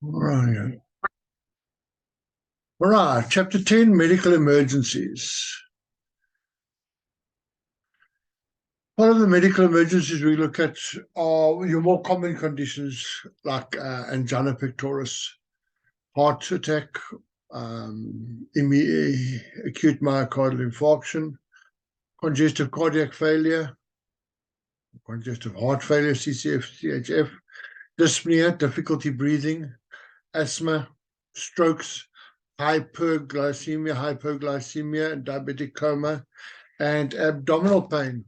Right. All right, Chapter 10, Medical Emergencies. One of the medical emergencies we look at are your more common conditions like angina pectoris, heart attack, acute myocardial infarction, congestive cardiac failure, congestive heart failure, CCF, CHF, dyspnea, difficulty breathing, asthma, strokes, hypoglycemia, and diabetic coma, and abdominal pain.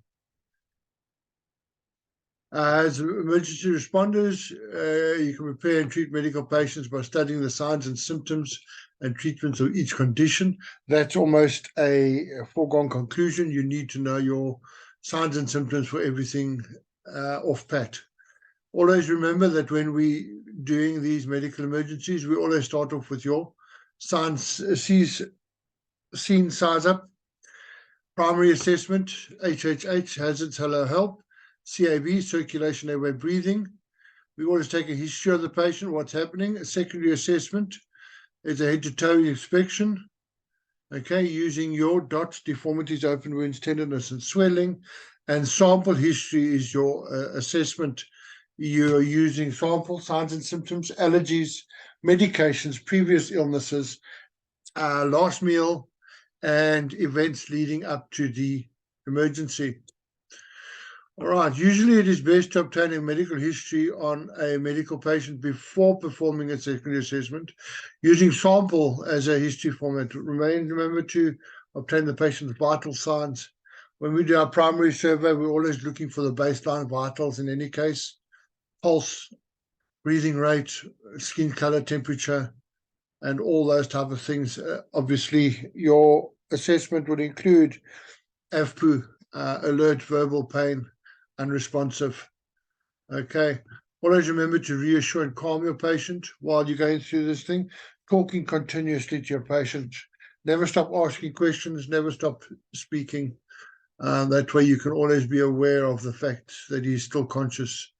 As emergency responders, you can prepare and treat medical patients by studying the signs and symptoms and treatments of each condition. That's almost a foregone conclusion. You need to know your signs and symptoms for everything off pat. Always remember that when we doing these medical emergencies, we always start off with your scene size up, primary assessment, HHH, hazards, hello, help, CAB, circulation, airway, breathing. We always take a history of the patient, what's happening. A secondary assessment is a head-to-toe inspection. Okay, using your dots, deformities, open wounds, tenderness, and swelling. And sample history is your assessment. You're using sample signs and symptoms, allergies, medications, previous illnesses, last meal, and events leading up to the emergency. All right, usually it is best to obtain a medical history on a medical patient before performing a secondary assessment, using sample as a history format. Remember to obtain the patient's vital signs. When we do our primary survey, we're always looking for the baseline vitals in any case: pulse, breathing rate, skin color, temperature, and all those type of things. Obviously, your assessment would include AFPU, alert, verbal pain, unresponsive. Okay. Always remember to reassure and calm your patient while you're going through this thing, talking continuously to your patient. Never stop asking questions, never stop speaking. That way you can always be aware of the fact that he's still conscious.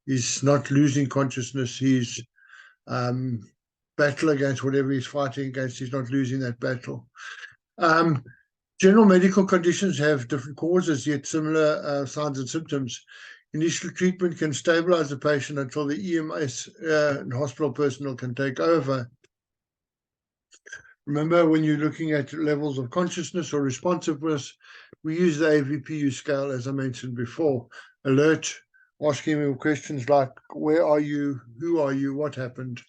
He's not losing consciousness. He's battle against whatever he's fighting against. He's not losing that battle. General medical conditions have different causes, yet similar signs and symptoms. Initial treatment can stabilize the patient until the EMS and hospital personnel can take over. Remember, when you're looking at levels of consciousness or responsiveness, we use the AVPU scale, as I mentioned before. Alert, asking him questions like, where are you, who are you, what happened,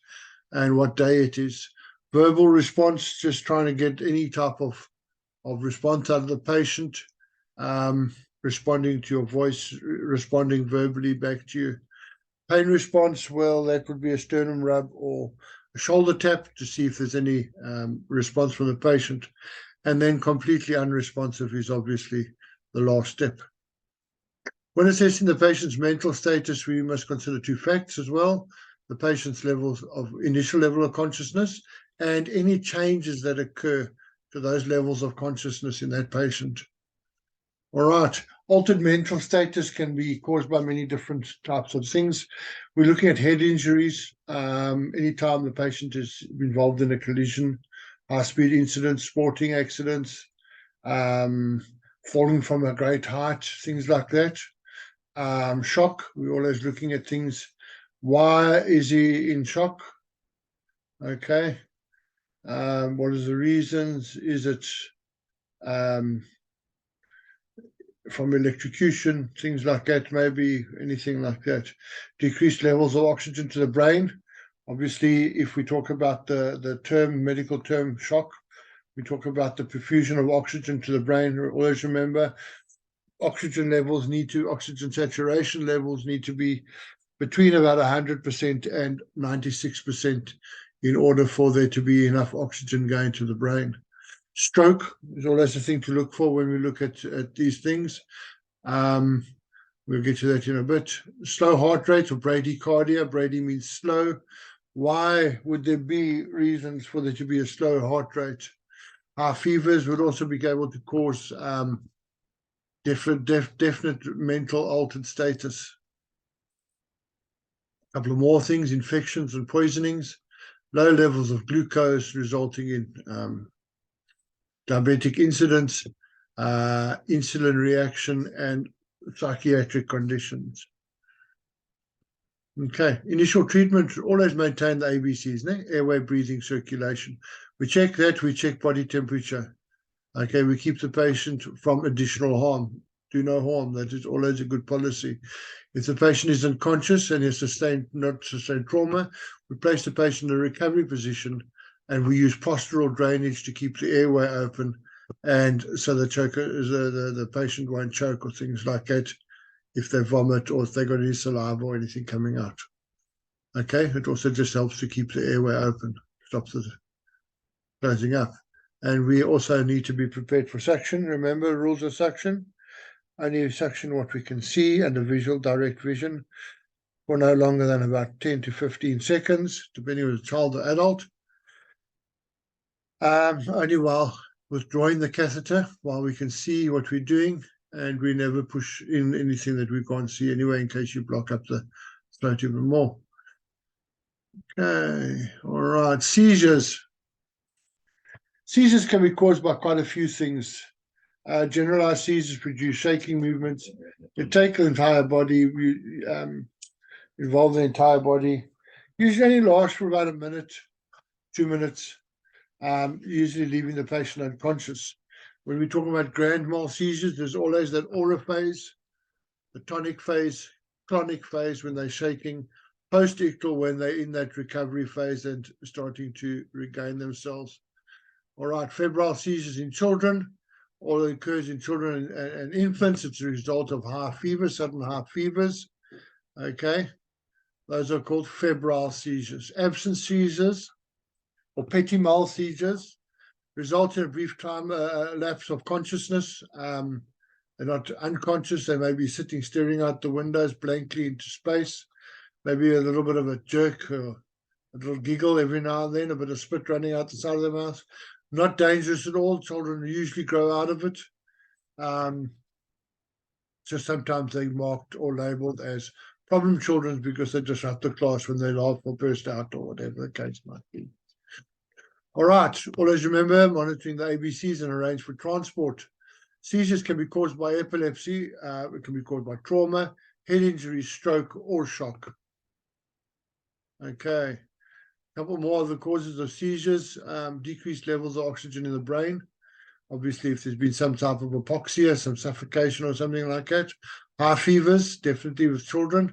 and what day it is. Verbal response, just trying to get any type of response out of the patient, responding to your voice, responding verbally back to you. Pain response, well, that would be a sternum rub or a shoulder tap to see if there's any response from the patient. And then completely unresponsive is obviously the last step. When assessing the patient's mental status, we must consider two facts as well: the patient's initial level of consciousness and any changes that occur to those levels of consciousness in that patient. All right, altered mental status can be caused by many different types of things. We're looking at head injuries, anytime the patient is involved in a collision, high-speed incidents, sporting accidents, falling from a great height, things like that. Shock, we're always looking at things. Why is he in shock? Okay. What is the reasons? Is it from electrocution, things like that, maybe anything like that. Decreased levels of oxygen to the brain. Obviously, if we talk about the medical term shock, we talk about the perfusion of oxygen to the brain. Always remember, oxygen saturation levels need to be between about 100% and 96% in order for there to be enough oxygen going to the brain. Stroke is always a thing to look for when we look at these things. We'll get to that in a bit. Slow heart rate or bradycardia. Brady means slow. Why would there be reasons for there to be a slow heart rate? High fevers would also be able to cause definite mental altered status. A couple of more things: infections and poisonings. low levels of glucose resulting in diabetic incidence, insulin reaction, and psychiatric conditions. Okay, initial treatment, always maintain the ABCs, airway, breathing, circulation. We check that, we check body temperature. Okay, we keep the patient from additional harm. Do no harm, that is always a good policy. If the patient is unconscious and has not sustained trauma, we place the patient in a recovery position and we use postural drainage to keep the airway open, and so the patient won't choke or things like that if they vomit or if they got any saliva or anything coming out. Okay, it also just helps to keep the airway open, stops it closing up. And we also need to be prepared for suction. Remember, rules of suction. Only suction what we can see under visual, direct vision, for no longer than about 10 to 15 seconds, depending on the child or adult. Only while withdrawing the catheter, while we can see what we're doing, and we never push in anything that we can't see anyway, in case you block up the throat even more. Okay, all right, seizures. Seizures can be caused by quite a few things. Generalized seizures produce shaking movements. They take the entire body, involve the entire body. Usually only lasts for about a minute, 2 minutes, usually leaving the patient unconscious. When we talk about grand mal seizures, there's always that aura phase, the tonic phase, clonic phase when they're shaking, post-ictal when they're in that recovery phase and starting to regain themselves. All right, febrile seizures in children, all occurs in children and infants. It's a result of high fever, sudden high fevers. Okay, those are called febrile seizures. Absent seizures or petit mal seizures result in a brief time lapse of consciousness. They're not unconscious. They may be sitting, staring out the windows blankly into space. Maybe a little bit of a jerk or a little giggle every now and then, a bit of spit running out the side of the mouth. Not dangerous at all. Children usually grow out of it. Just sometimes they're marked or labeled as problem children because they disrupt the class when they laugh or burst out or whatever the case might be. All right, always remember monitoring the ABCs and arrange for transport. Seizures can be caused by epilepsy, it can be caused by trauma, head injury, stroke, or shock. Okay, a couple more of the causes of seizures, decreased levels of oxygen in the brain. Obviously, if there's been some type of hypoxia, some suffocation or something like that. High fevers, definitely with children.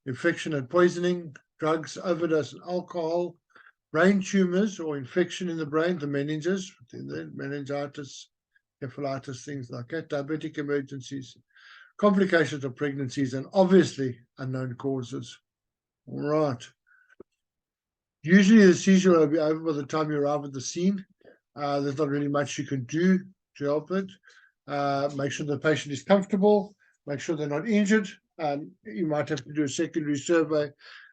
Infection and poisoning, drugs, overdose, and alcohol. Brain tumors or infection in the brain, the meninges, meningitis, encephalitis, things like that. Diabetic emergencies, complications of pregnancies, and obviously unknown causes. All right. Usually the seizure will be over by the time you arrive at the scene. There's not really much you can do to help it. Make sure the patient is comfortable, make sure they're not injured. You might have to do a secondary survey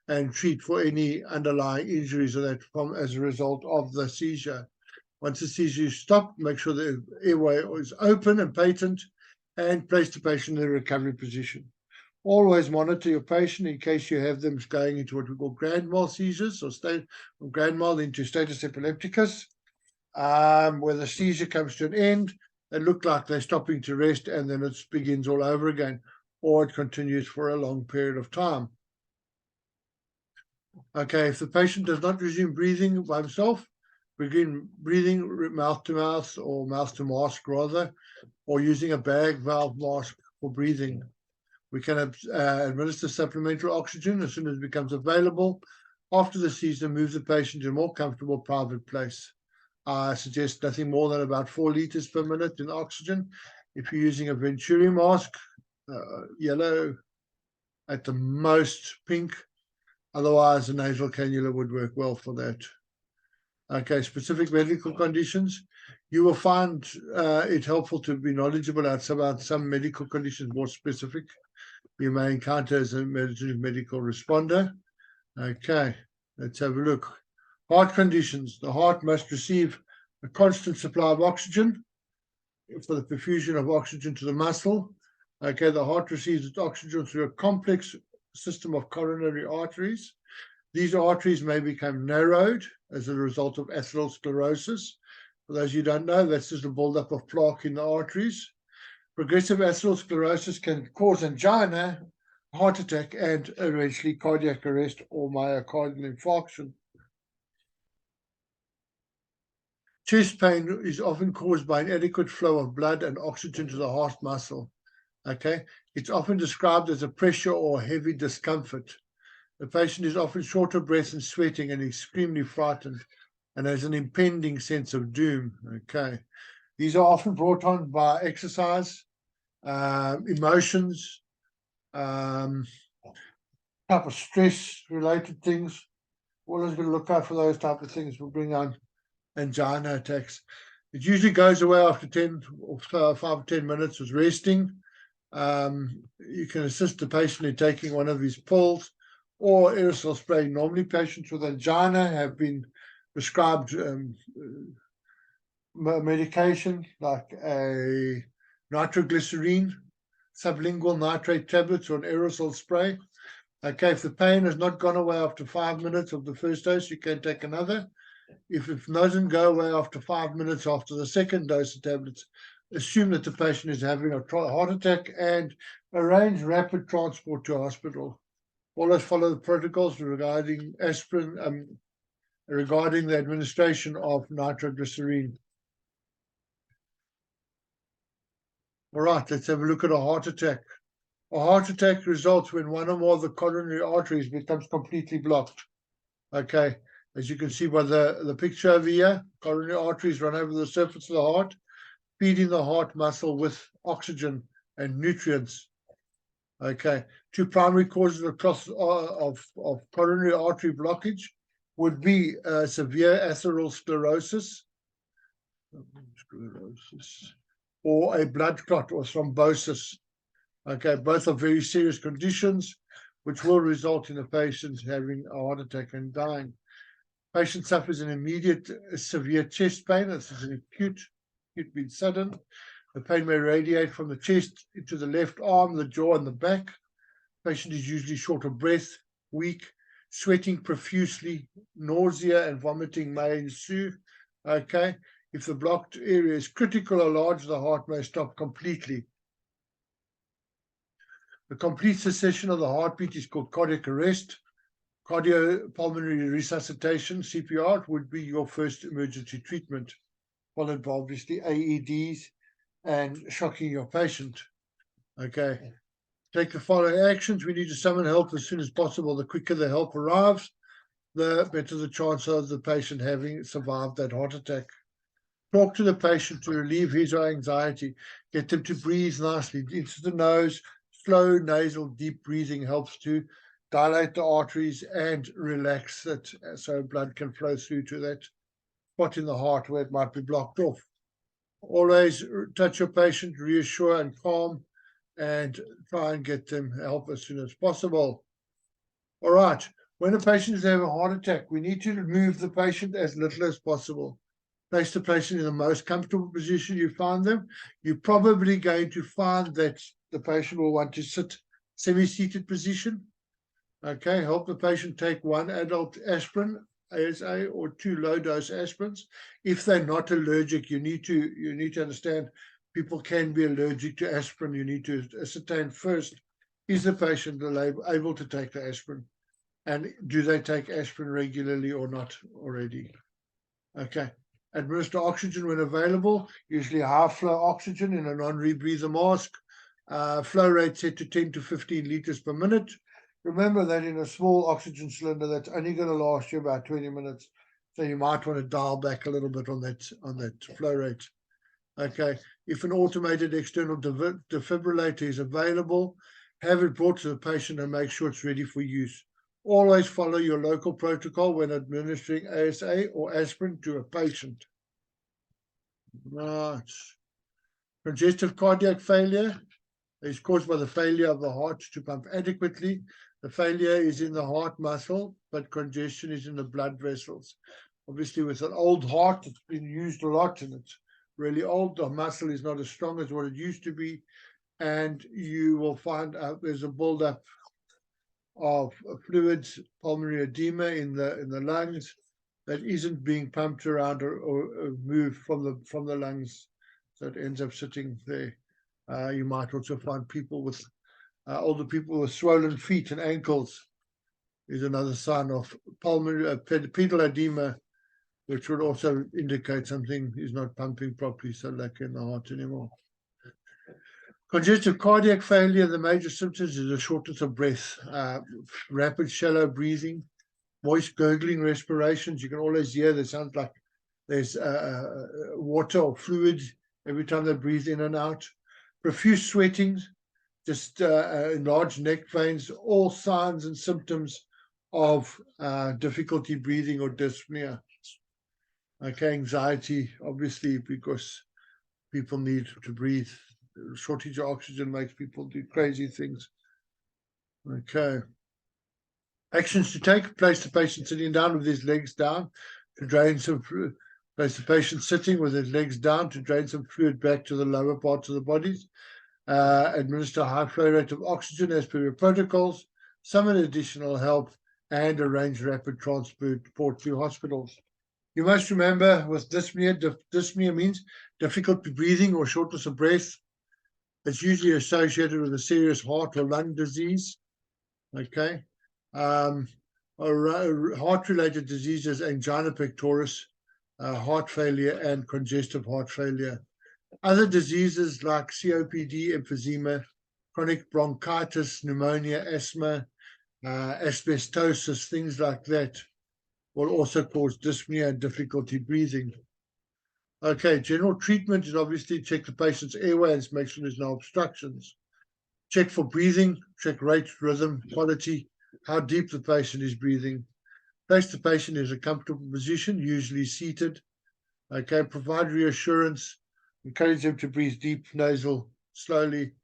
and treat for any underlying injuries or that as a result of the seizure. Once the seizure is stopped, make sure the airway is open and patent, and place the patient in a recovery position. Always monitor your patient in case you have them going into what we call grand mal seizures, or from grand mal into status epilepticus, where the seizure comes to an end. They look like they're stopping to rest and then it begins all over again, or it continues for a long period of time. Okay, if the patient does not resume breathing by himself, begin breathing mouth to mouth or mouth to mask rather, or using a bag valve mask for breathing. We can administer supplementary oxygen as soon as it becomes available. After the seizure, move the patient to a more comfortable private place. I suggest nothing more than about 4 liters per minute in oxygen. If you're using a Venturi mask, yellow, at the most pink. Otherwise, a nasal cannula would work well for that. Okay, specific medical conditions. You will find it helpful to be knowledgeable about some medical conditions more specific you may encounter as a medical responder. Okay, let's have a look. Heart conditions. The heart must receive a constant supply of oxygen for the perfusion of oxygen to the muscle. Okay, the heart receives its oxygen through a complex system of coronary arteries. These arteries may become narrowed as a result of atherosclerosis. For those who don't know, that's just a buildup of plaque in the arteries. Progressive atherosclerosis can cause angina, heart attack, and eventually cardiac arrest or myocardial infarction. Chest pain is often caused by inadequate flow of blood and oxygen to the heart muscle. Okay, it's often described as a pressure or heavy discomfort. The patient is often short of breath and sweating and extremely frightened and has an impending sense of doom. Okay, these are often brought on by exercise, emotions, type of stress-related things. Always going to look out for those type of things. Will bring on angina attacks. It usually goes away after 10 or 5 or 10 minutes with resting. You can assist the patient in taking one of these pills or aerosol spray. Normally patients with angina have been prescribed medication like a nitroglycerine, sublingual nitrate tablets, or an aerosol spray. Okay, if the pain has not gone away after 5 minutes of the first dose, you can take another. If it doesn't go away after 5 minutes after the second dose of tablets, assume that the patient is having a heart attack and arrange rapid transport to hospital. Always follow the protocols regarding aspirin, regarding the administration of nitroglycerine. All right, let's have a look at a heart attack. A heart attack results when one or more of the coronary arteries becomes completely blocked. Okay, as you can see by the picture over here, coronary arteries run over the surface of the heart, feeding the heart muscle with oxygen and nutrients. Okay, two primary causes of coronary artery blockage would be severe atherosclerosis, or a blood clot or thrombosis. Okay, both are very serious conditions which will result in a patient having a heart attack and dying. Patient suffers an immediate severe chest pain. This is an acute being sudden. The pain may radiate from the chest into the left arm, the jaw, and the back. Patient is usually short of breath, weak, sweating profusely, nausea and vomiting may ensue. Okay, if the blocked area is critical or large, the heart may stop completely. The complete cessation of the heartbeat is called cardiac arrest. Cardiopulmonary resuscitation, CPR, would be your first emergency treatment, followed by obviously AEDs and shocking your patient. Okay. Take the following actions. We need to summon help as soon as possible. The quicker the help arrives, the better the chance of the patient having survived that heart attack. Talk to the patient to relieve his or her anxiety. Get them to breathe nicely into the nose. Slow nasal deep breathing helps to dilate the arteries and relax it so blood can flow through to that spot in the heart where it might be blocked off. Always touch your patient, reassure and calm, and try and get them help as soon as possible. All right, when a patient is having a heart attack, we need to move the patient as little as possible. Place the patient in the most comfortable position you find them. You're probably going to find that the patient will want to sit semi-seated position. Okay, help the patient take one adult aspirin, ASA, or 2 low-dose aspirins. If they're not allergic, you need to understand people can be allergic to aspirin. You need to ascertain first, is the patient able to take the aspirin? And do they take aspirin regularly or not already? Okay. Administer oxygen when available, usually high flow oxygen in a non-rebreather mask. Flow rate set to 10 to 15 liters per minute. Remember that in a small oxygen cylinder, that's only going to last you about 20 minutes. So you might want to dial back a little bit on that flow rate. Okay. If an automated external defibrillator is available, have it brought to the patient and make sure it's ready for use. Always follow your local protocol when administering ASA or aspirin to a patient. Right. Congestive cardiac failure is caused by the failure of the heart to pump adequately. The failure is in the heart muscle, but congestion is in the blood vessels. Obviously, with an old heart, it's been used a lot and it's really old. The muscle is not as strong as what it used to be, and you will find out there's a buildup of fluids, pulmonary edema in the lungs that isn't being pumped around or moved from the lungs, so it ends up sitting there. You might also find people with older people with swollen feet and ankles is another sign of pulmonary pedal edema, which would also indicate something is not pumping properly, so lack in the heart anymore. Congestive cardiac failure, the major symptoms is a shortness of breath, rapid shallow breathing, voice gurgling respirations. You can always hear that sounds like there's water or fluid every time they breathe in and out. Profuse sweating, just enlarged neck veins, all signs and symptoms of difficulty breathing or dyspnea. Okay, anxiety, obviously, because people need to breathe. Shortage of oxygen makes people do crazy things. Okay. Actions to take: place the patient sitting down with his legs down to drain some fluid. Place the patient sitting with his legs down to drain some fluid back to the lower parts of the bodies. Administer high flow rate of oxygen as per your protocols. Summon additional help and arrange rapid transport to hospitals. You must remember with dyspnea, dyspnea means difficulty breathing or shortness of breath. It's usually associated with a serious heart or lung disease. Okay. Heart-related diseases, angina pectoris, heart failure, and congestive heart failure. Other diseases like COPD, emphysema, chronic bronchitis, pneumonia, asthma, asbestosis, things like that will also cause dyspnea and difficulty breathing. Okay, general treatment is obviously check the patient's airway and make sure there's no obstructions. Check for breathing, check rate, rhythm, quality, how deep the patient is breathing. Place the patient in a comfortable position, usually seated. Okay, provide reassurance, encourage them to breathe deep, nasal, slowly,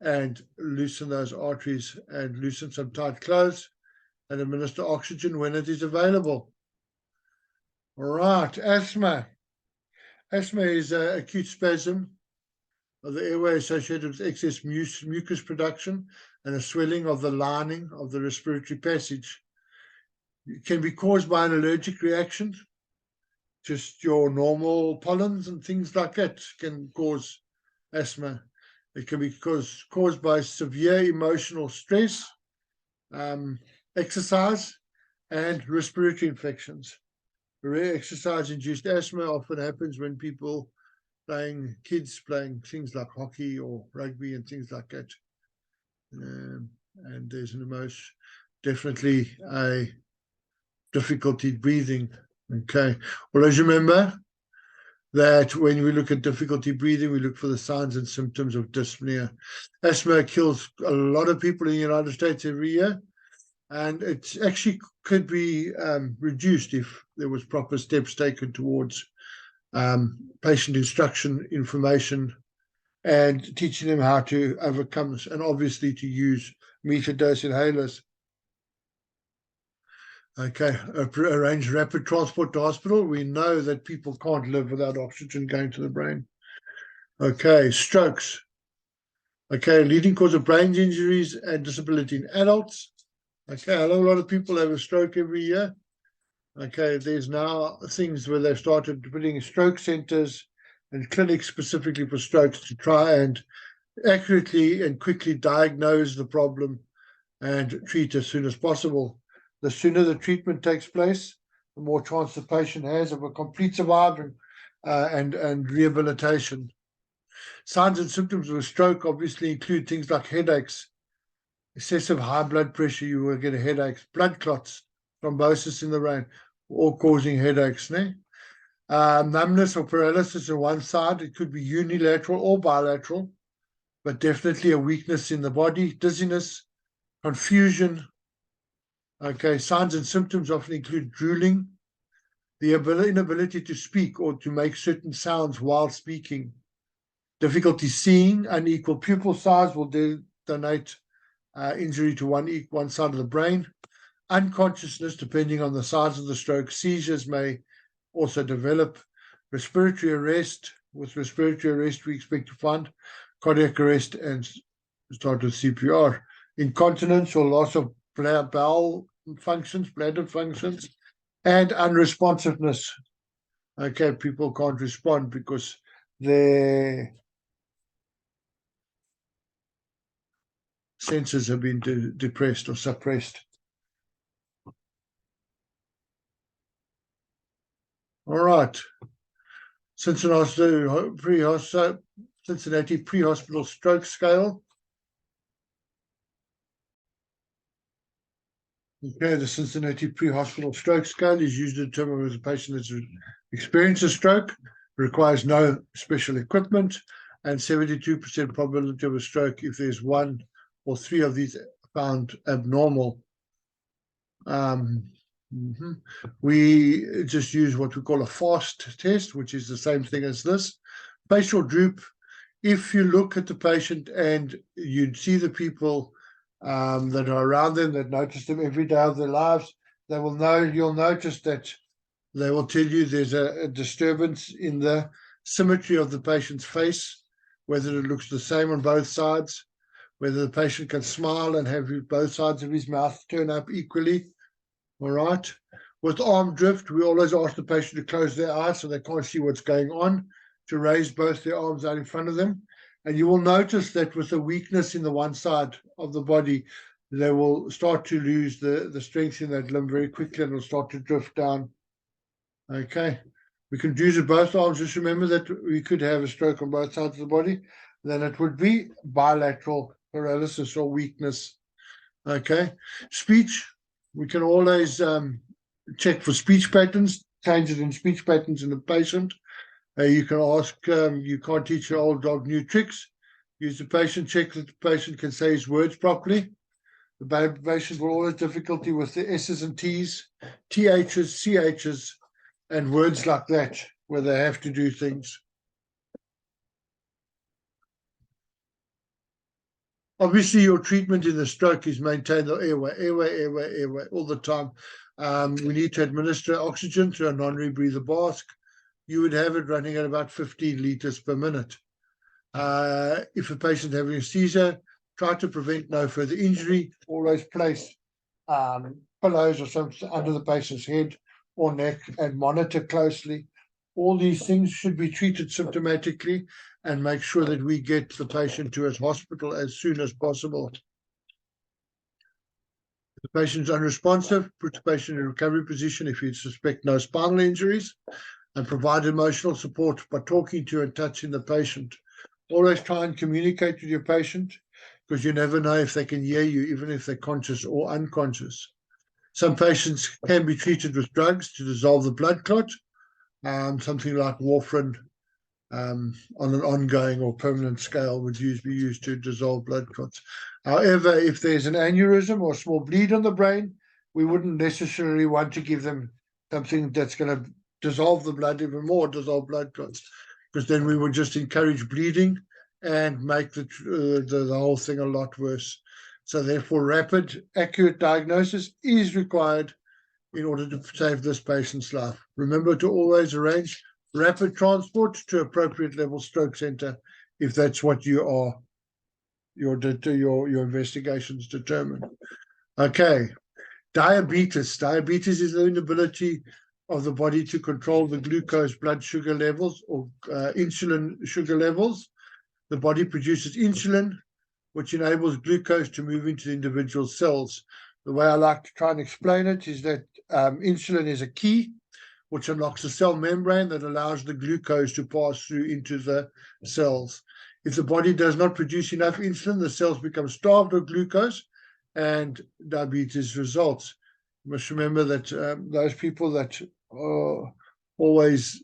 and loosen those arteries and loosen some tight clothes and administer oxygen when it is available. All right, asthma. Asthma is an acute spasm of the airway associated with excess mucus production and a swelling of the lining of the respiratory passage. It can be caused by an allergic reaction. Just your normal pollens and things like that can cause asthma. It can be caused by severe emotional stress, exercise, and respiratory infections. Rare exercise-induced asthma often happens when kids playing things like hockey or rugby and things like that. And there's definitely a difficulty breathing. Okay. Well, as you remember that when we look at difficulty breathing, we look for the signs and symptoms of dyspnea. Asthma kills a lot of people in the United States every year, and it actually could be reduced if there was proper steps taken towards patient instruction, information, and teaching them how to overcome this, and obviously to use metered-dose inhalers. Okay, arrange rapid transport to hospital. We know that people can't live without oxygen going to the brain. Okay, strokes. Okay, leading cause of brain injuries and disability in adults. Okay, I know a lot of people have a stroke every year. Okay, there's now things where they've started putting stroke centers and clinics specifically for strokes to try and accurately and quickly diagnose the problem and treat as soon as possible. The sooner the treatment takes place, the more chance the patient has of a complete survival and rehabilitation. Signs and symptoms of a stroke obviously include things like headaches, excessive high blood pressure, you will get a headache, blood clots, thrombosis in the brain, all causing headaches. Numbness or paralysis on one side, it could be unilateral or bilateral, but definitely a weakness in the body, dizziness, confusion. Okay, signs and symptoms often include drooling, the inability to speak or to make certain sounds while speaking, difficulty seeing, unequal pupil size will denote injury to one side of the brain, unconsciousness depending on the size of the stroke, seizures may also develop, respiratory arrest. With respiratory arrest, we expect to find cardiac arrest and start with CPR, incontinence or loss of bowel functions, bladder functions, and unresponsiveness. Okay, people can't respond because their senses have been depressed or suppressed. All right. Cincinnati pre-hospital stroke scale. Okay, the Cincinnati pre-hospital stroke scale is used to determine whether the patient has experienced a stroke, requires no special equipment, and 72% probability of a stroke if there's one or three of these found abnormal. We just use what we call a FAST test, which is the same thing as this. Facial droop. If you look at the patient and you see the people that are around them, that notice them every day of their lives, they will know, you'll notice that they will tell you there's a disturbance in the symmetry of the patient's face, whether it looks the same on both sides, whether the patient can smile and have both sides of his mouth turn up equally. All right. With arm drift, we always ask the patient to close their eyes so they can't see what's going on, to raise both their arms out in front of them. And you will notice that with a weakness in the one side of the body, they will start to lose the strength in that limb very quickly and will start to drift down. Okay. We can use it both arms. Just remember that we could have a stroke on both sides of the body. Then it would be bilateral paralysis or weakness. Okay. Speech. We can always check for speech patterns, changes in speech patterns in the patient. You can ask, you can't teach your old dog new tricks. Use the patient, check that the patient can say his words properly. The patient will always have difficulty with the S's and T's, TH's, CH's, and words like that, where they have to do things. Obviously, your treatment in the stroke is maintain the airway all the time. We need to administer oxygen through a non-rebreather mask. You would have it running at about 15 liters per minute. If a patient having a seizure, try to prevent no further injury. Always place pillows or something under the patient's head or neck and monitor closely. All these things should be treated symptomatically and make sure that we get the patient to his hospital as soon as possible. If the patient is unresponsive, put the patient in a recovery position if you suspect no spinal injuries, and provide emotional support by talking to and touching the patient. Always try and communicate with your patient, because you never know if they can hear you, even if they're conscious or unconscious. Some patients can be treated with drugs to dissolve the blood clot, something like warfarin on an ongoing or permanent scale would be used to dissolve blood clots. However, if there's an aneurysm or a small bleed on the brain, we wouldn't necessarily want to give them something that's going to dissolve the blood even more, dissolve blood clots, because then we would just encourage bleeding and make the whole thing a lot worse. So therefore, rapid, accurate diagnosis is required in order to save this patient's life. Remember to always arrange rapid transport to appropriate level stroke center if that's what you are, your investigations determine. Okay, diabetes. Diabetes is the inability of the body to control the glucose blood sugar levels or insulin sugar levels. The body produces insulin, which enables glucose to move into the individual cells. The way I like to try and explain it is that insulin is a key which unlocks the cell membrane that allows the glucose to pass through into the cells. If the body does not produce enough insulin, the cells become starved of glucose and diabetes results. You must remember that those people that are always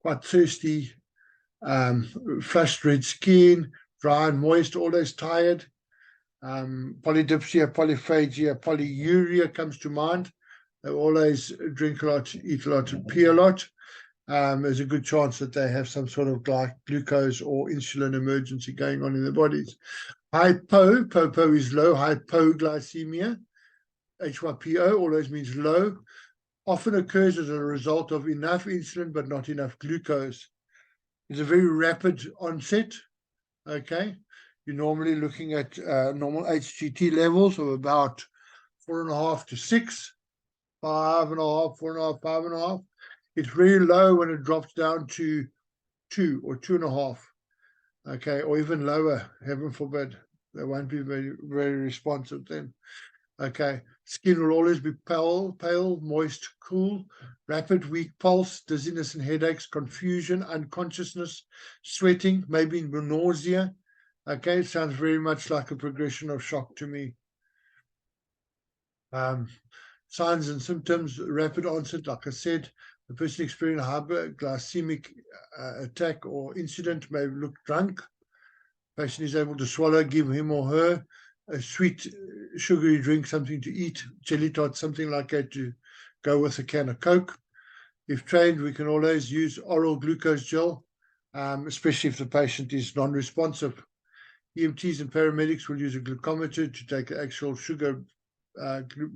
quite thirsty, flushed red skin, dry and moist, always tired, polydipsia, polyphagia, polyuria comes to mind. They always drink a lot, eat a lot, and pee a lot. There's a good chance that they have some sort of glucose or insulin emergency going on in their bodies. POPO is low, hypoglycemia. HYPO always means low. Often occurs as a result of enough insulin but not enough glucose. It's a very rapid onset. Okay. you're normally looking at normal HGT levels of about 4.5 to 6, 5.5, 4.5, 5.5. It's very low when it drops down to 2 or 2.5. Okay, or even lower, heaven forbid. They won't be very, very responsive then. Okay, skin will always be pale, moist, cool, rapid, weak pulse, dizziness and headaches, confusion, unconsciousness, sweating, maybe nausea. Okay, it sounds very much like a progression of shock to me. Signs and symptoms, rapid onset, like I said, the person experiencing a hyperglycemic attack or incident may look drunk. Patient is able to swallow, give him or her a sweet, sugary drink, something to eat, jelly tot, something like that to go with a can of Coke. If trained, we can always use oral glucose gel, especially if the patient is non-responsive. EMTs and paramedics will use a glucometer to take actual sugar, to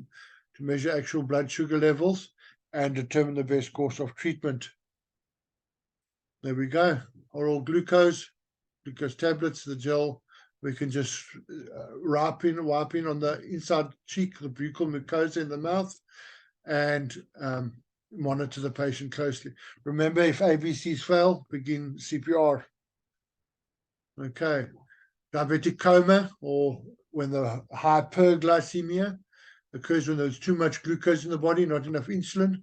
measure actual blood sugar levels and determine the best course of treatment. There we go. Oral glucose tablets, the gel, we can just wipe in on the inside cheek, the buccal mucosa in the mouth, and monitor the patient closely. Remember, if ABCs fail, begin CPR. Okay. Diabetic coma, or when the hyperglycemia occurs when there's too much glucose in the body, not enough insulin.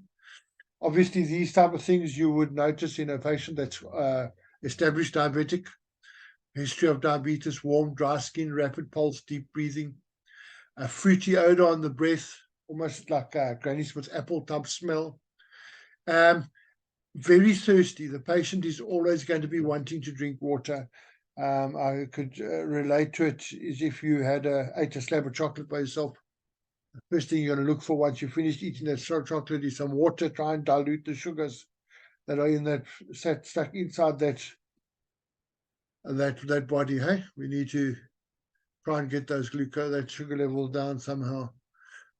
Obviously, these type of things you would notice in a patient that's established diabetic. History of diabetes, warm, dry skin, rapid pulse, deep breathing, a fruity odor on the breath, almost like a Granny Smith's apple type smell. Very thirsty. The patient is always going to be wanting to drink water. I could relate to it is if you had ate a slab of chocolate by yourself. The first thing you're going to look for once you've finished eating that chocolate is some water. Try and dilute the sugars that are in that stuck inside that body. Hey, we need to try and get those that sugar levels down somehow.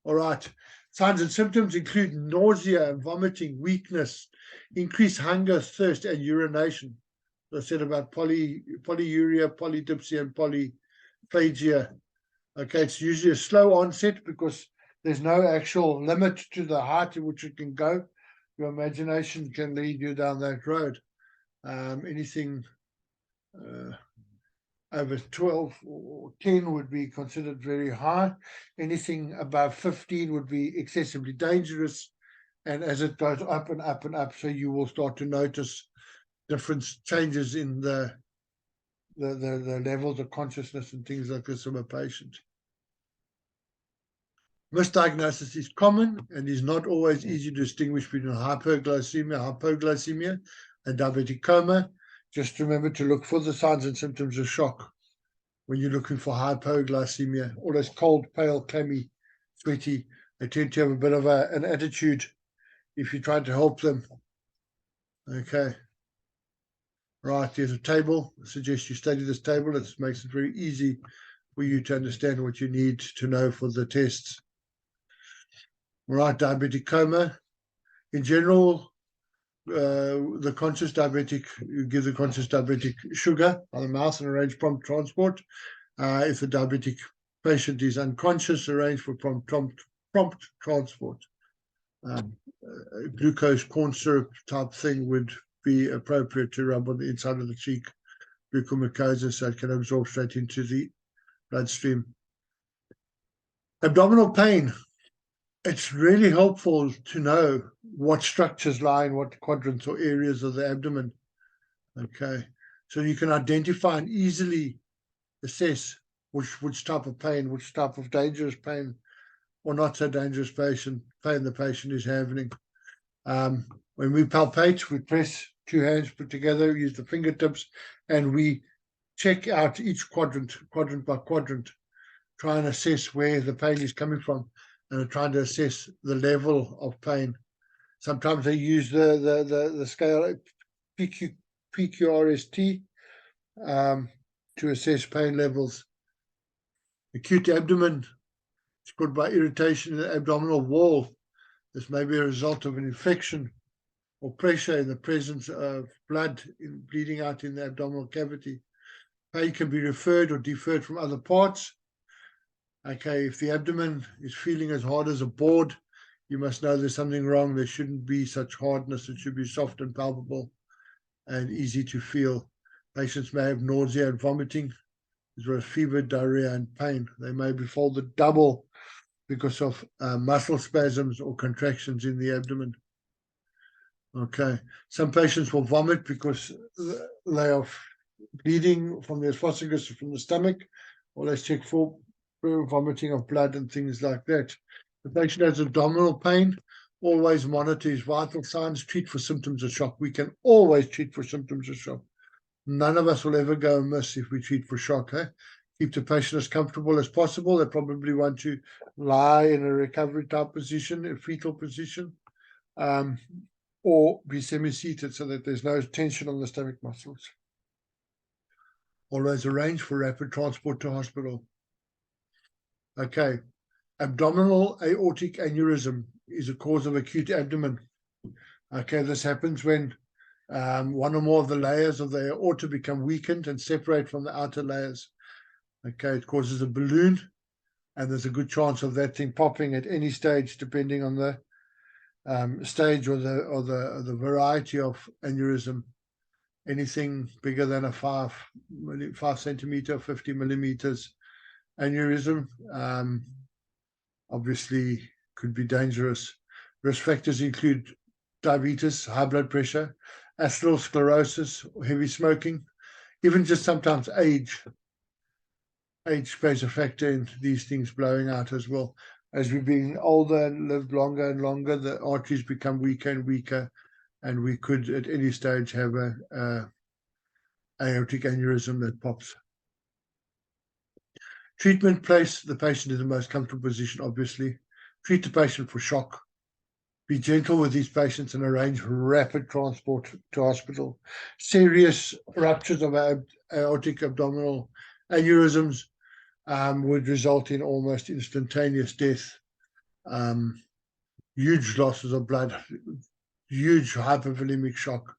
All right. Signs and symptoms include nausea and vomiting, weakness, increased hunger, thirst, and urination. I said about polyuria, polydipsia, and polyphagia. Okay, it's usually a slow onset because there's no actual limit to the height at which it can go. Your imagination can lead you down that road. Anything over 12 or 10 would be considered very high. Anything above 15 would be excessively dangerous. And as it goes up and up and up, so you will start to notice different changes in the levels of consciousness and things like this of a patient. Misdiagnosis is common and is not always easy to distinguish between hypoglycemia, and diabetic coma. Just remember to look for the signs and symptoms of shock when you're looking for hypoglycemia. All those cold, pale, clammy, sweaty, they tend to have a bit of an attitude if you try to help them. Okay. Right, there's a table. I suggest you study this table. It makes it very easy for you to understand what you need to know for the tests. Right, diabetic coma. In general, the conscious diabetic, you give the conscious diabetic sugar by the mouth and arrange prompt transport. If the diabetic patient is unconscious, arrange for prompt transport. Glucose corn syrup type thing would be appropriate to rub on the inside of the cheek, buccal mucosa, so it can absorb straight into the bloodstream. Abdominal pain. It's really helpful to know what structures lie in what quadrants or areas of the abdomen. Okay, so you can identify and easily assess which type of pain, which type of dangerous pain or not so dangerous pain the patient is having. When we palpate, we press two hands put together, use the fingertips, and we check out each quadrant by quadrant, try and assess where the pain is coming from, and trying to assess the level of pain. Sometimes they use the scale PQRST to assess pain levels. Acute abdomen is caused by irritation in the abdominal wall. This may be a result of an infection or pressure in the presence of blood bleeding out in the abdominal cavity. Pain can be referred or deferred from other parts. Okay, if the abdomen is feeling as hard as a board, you must know there's something wrong. There shouldn't be such hardness. It should be soft and palpable and easy to feel. Patients may have nausea and vomiting, as well as fever, diarrhea, and pain. They may be folded double because of muscle spasms or contractions in the abdomen. Okay, some patients will vomit because they are bleeding from the esophagus, from the stomach, or let's check for vomiting of blood and things like that. The patient has abdominal pain, always monitor his vital signs, treat for symptoms of shock. We can always treat for symptoms of shock. None of us will ever go amiss if we treat for shock. Keep the patient as comfortable as possible. They probably want to lie in a recovery type position, a fetal position, or be semi-seated so that there's no tension on the stomach muscles. Always arrange for rapid transport to hospital. Okay, abdominal aortic aneurysm is a cause of acute abdomen. Okay, this happens when one or more of the layers of the aorta become weakened and separate from the outer layers. Okay, it causes a balloon, and there's a good chance of that thing popping at any stage, depending on the stage or the variety of aneurysm. Anything bigger than a 5 centimeter, 50 millimeters aneurysm obviously could be dangerous. Risk factors include diabetes, high blood pressure, atherosclerosis, heavy smoking, even just sometimes age. Age plays a factor in these things blowing out as well. As we've been older and live longer and longer, the arteries become weaker and weaker, and we could at any stage have a aortic aneurysm that pops. Treatment: place the patient in the most comfortable position, obviously. Treat the patient for shock. Be gentle with these patients and arrange rapid transport to hospital. Serious ruptures of aortic abdominal aneurysms would result in almost instantaneous death. Huge losses of blood, huge hypovolemic shock.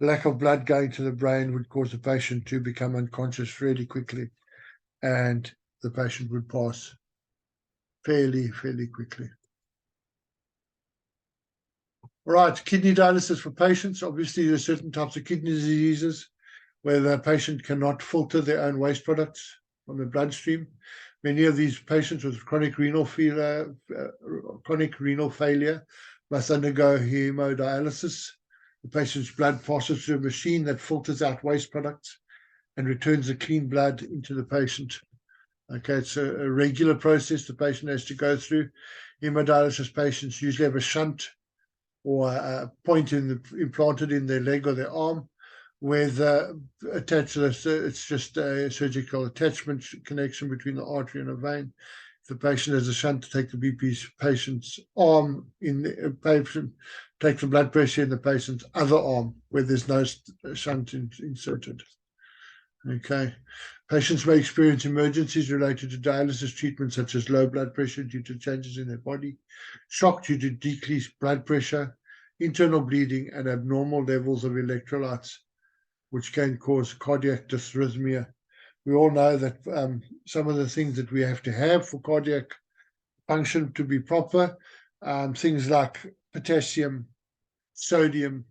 Lack of blood going to the brain would cause the patient to become unconscious really quickly, and the patient would pass fairly quickly. All right, kidney dialysis for patients. Obviously, there are certain types of kidney diseases where the patient cannot filter their own waste products from the bloodstream. Many of these patients with chronic renal failure must undergo hemodialysis. The patient's blood passes through a machine that filters out waste products and returns the clean blood into the patient. Okay, it's a regular process the patient has to go through. Hemodialysis patients usually have a shunt or a point implanted in their leg or their arm, with attached to this, it's just a surgical attachment connection between the artery and a vein. If the patient has a shunt to take the patient's arm in the patient, take the blood pressure in the patient's other arm where there's no shunt inserted. Okay. Patients may experience emergencies related to dialysis treatment, such as low blood pressure due to changes in their body, shock due to decreased blood pressure, internal bleeding, and abnormal levels of electrolytes, which can cause cardiac dysrhythmia. We all know that some of the things that we have to have for cardiac function to be proper, things like potassium, sodium,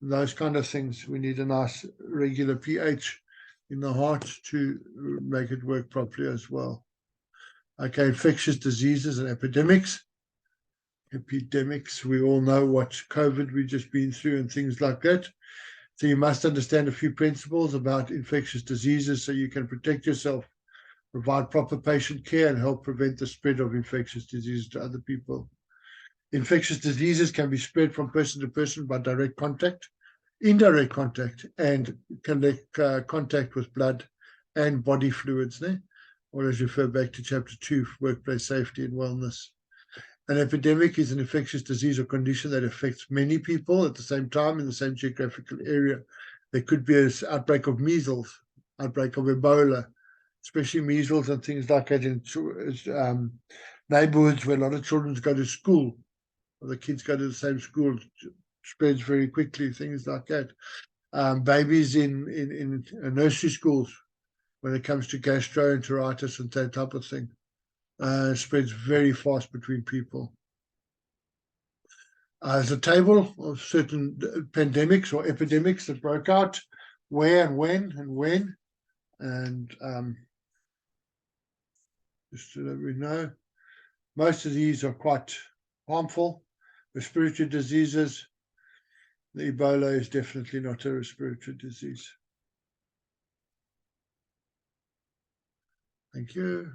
those kind of things. We need a nice regular pH in the heart to make it work properly as well. Okay, infectious diseases and epidemics. Epidemics, we all know what COVID we've just been through and things like that. So you must understand a few principles about infectious diseases so you can protect yourself, provide proper patient care, and help prevent the spread of infectious diseases to other people. Infectious diseases can be spread from person to person by direct contact, indirect contact, and contact with blood and body fluids. Always refer back to chapter 2, workplace safety and wellness. An epidemic is an infectious disease or condition that affects many people at the same time in the same geographical area. There could be an outbreak of measles, outbreak of Ebola, especially measles and things like that in neighborhoods where a lot of children go to school, or the kids go to the same school. It spreads very quickly, things like that. Babies in nursery schools when it comes to gastroenteritis and that type of thing. Spreads very fast between people. There's a table of certain pandemics or epidemics that broke out, where and when, and just so that we know, most of these are quite harmful. Respiratory diseases, the Ebola is definitely not a respiratory disease. Thank you.